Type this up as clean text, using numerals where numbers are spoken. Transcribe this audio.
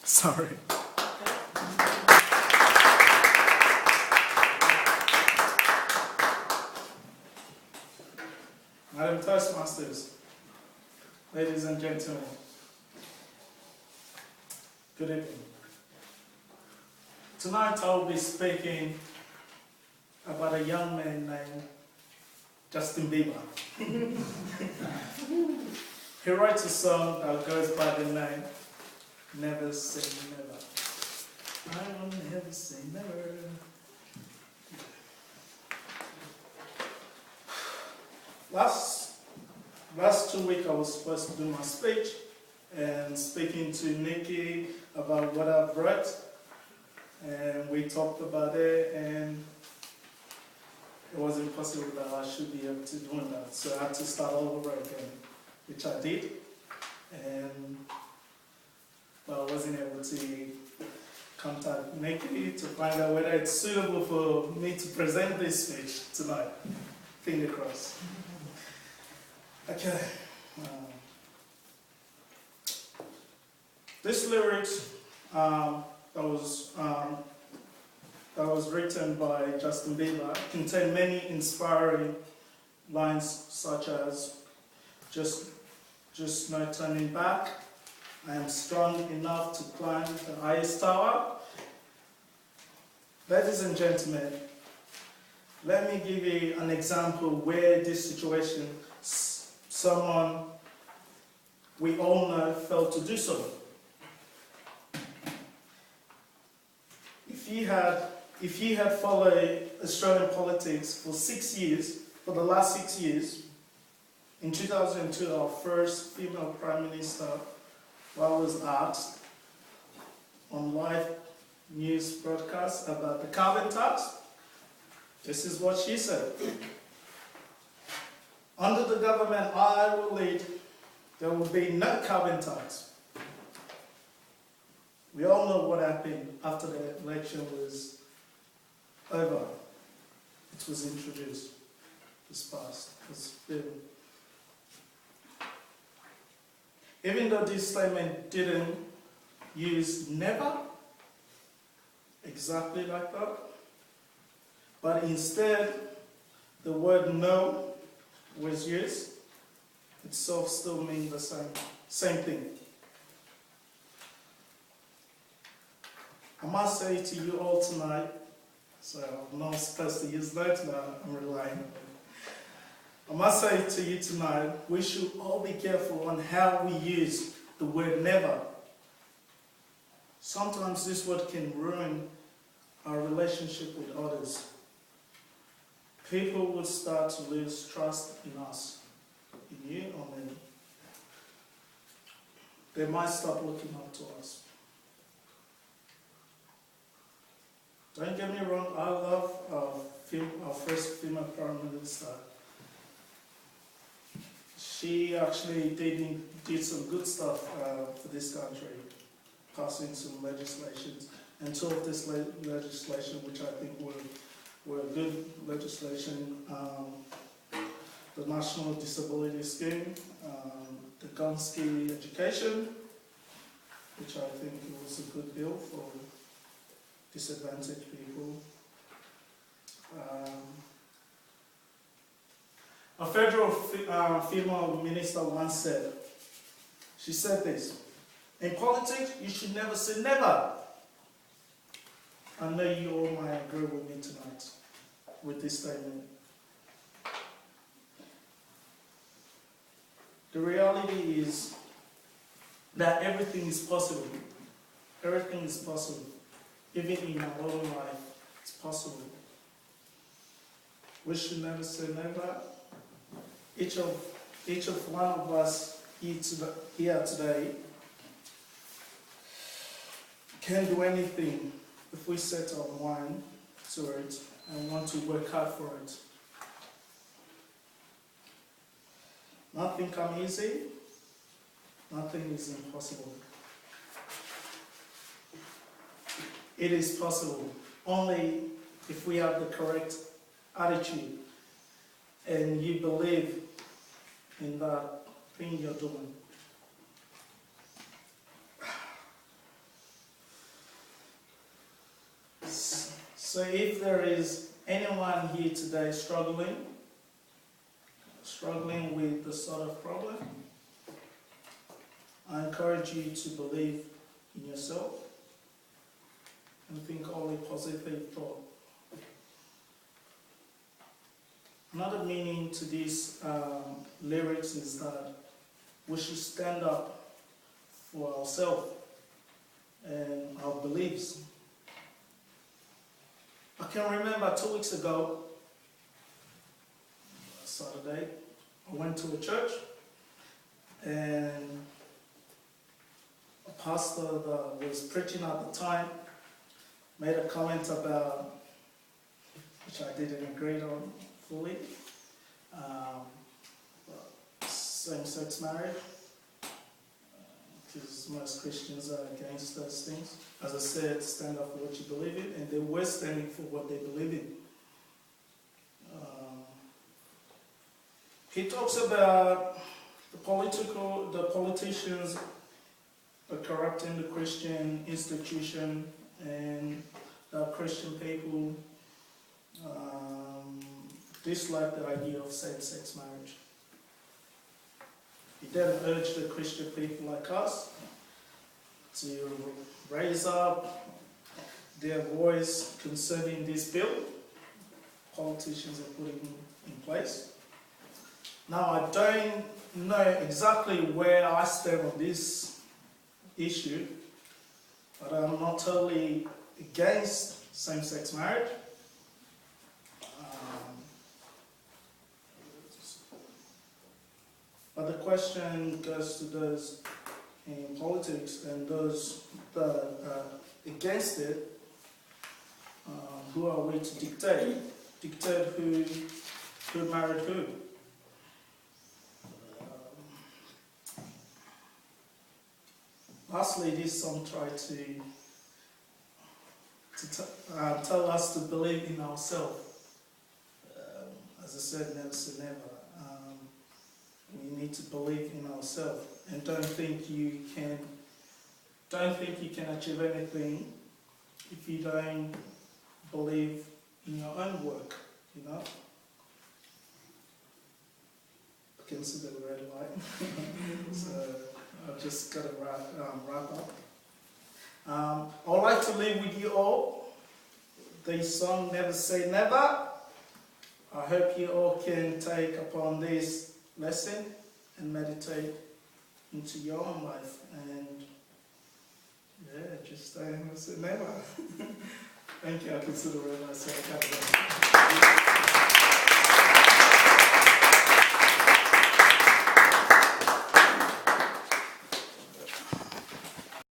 Sorry. Madam Toastmasters, ladies and gentlemen, good evening. Tonight I'll be speaking about a young man named Justin Bieber. He writes a song that goes by the name Never Say Never. I will never say never. Last 2 weeks I was supposed to do my speech and speaking to Nikki about what I've read, and we talked about it, and it was impossible that I should be able to do that, so I had to start all over again, which I did, but I wasn't able to contact Nikki to find out whether it's suitable for me to present this speech tonight. Finger crossed. Okay. This lyrics that was written by Justin Bieber contain many inspiring lines such as just no turning back, I am strong enough to climb the highest tower. Ladies and gentlemen, let me give you an example where this situation, someone we all know failed to do so. If you had followed Australian politics for 6 years, for the last 6 years, in 2002, our first female Prime Minister was asked on live news broadcast about the carbon tax. This is what she said. Under the government I will lead, there will be no carbon tax. We all know what happened after the election was over. It was introduced, it was passed, it was bill. Even though this statement didn't use never, exactly like that, but instead the word no was used, itself still means the same thing. I must say to you all tonight, so I'm not supposed to use that, but I'm relying on it. I must say to you tonight, we should all be careful on how we use the word never. Sometimes this word can ruin our relationship with others. People will start to lose trust in us, in you or me. They might stop looking up to us. Don't get me wrong, I love our first female Prime Minister. She actually did some good stuff for this country, passing some legislations, and two of this legislation which I think were good legislation, the National Disability Scheme, the gun scheme education, which I think was a good bill for disadvantaged people. A federal female minister once said, she said this, in politics you should never say never. I know you all might agree with me tonight with this statement. The reality is that everything is possible. Everything is possible. Even in our own life, it's possible. We should never say never. Each of one of us here today can do anything if we set our mind to it and want to work hard for it. Nothing comes easy. Nothing is impossible. It is possible only if we have the correct attitude and you believe in that thing you're doing. So if there is anyone here today struggling with this sort of problem, I encourage you to believe in yourself and think only positive thought. Another meaning to these lyrics is that we should stand up for ourselves and our beliefs. I can remember 2 weeks ago, Saturday, I went to a church and a pastor that was preaching at the time made a comment about, which I didn't agree on fully, same-sex marriage, because most Christians are against those things. As I said, stand up for what you believe in, and they were standing for what they believe in. He talks about the politicians are corrupting the Christian institution, and the Christian people dislike the idea of same-sex marriage. He then urged the Christian people like us to raise up their voice concerning this bill politicians are putting in place. Now, I don't know exactly where I stand on this issue, but I'm not totally against same-sex marriage. But the question goes to those in politics and those that are against it. Who are we to dictate? Dictate who married who? Lastly, this song tried to tell us to believe in ourselves. As I said, never say never. We need to believe in ourselves and don't think you can achieve anything if you don't believe in your own work. You know. I can see the red light, so I've just got to wrap up. I would like to leave with you all the song "Never Say Never." I hope you all can take upon this lesson and meditate into your own life, and just never say never. Thank you. I consider myself.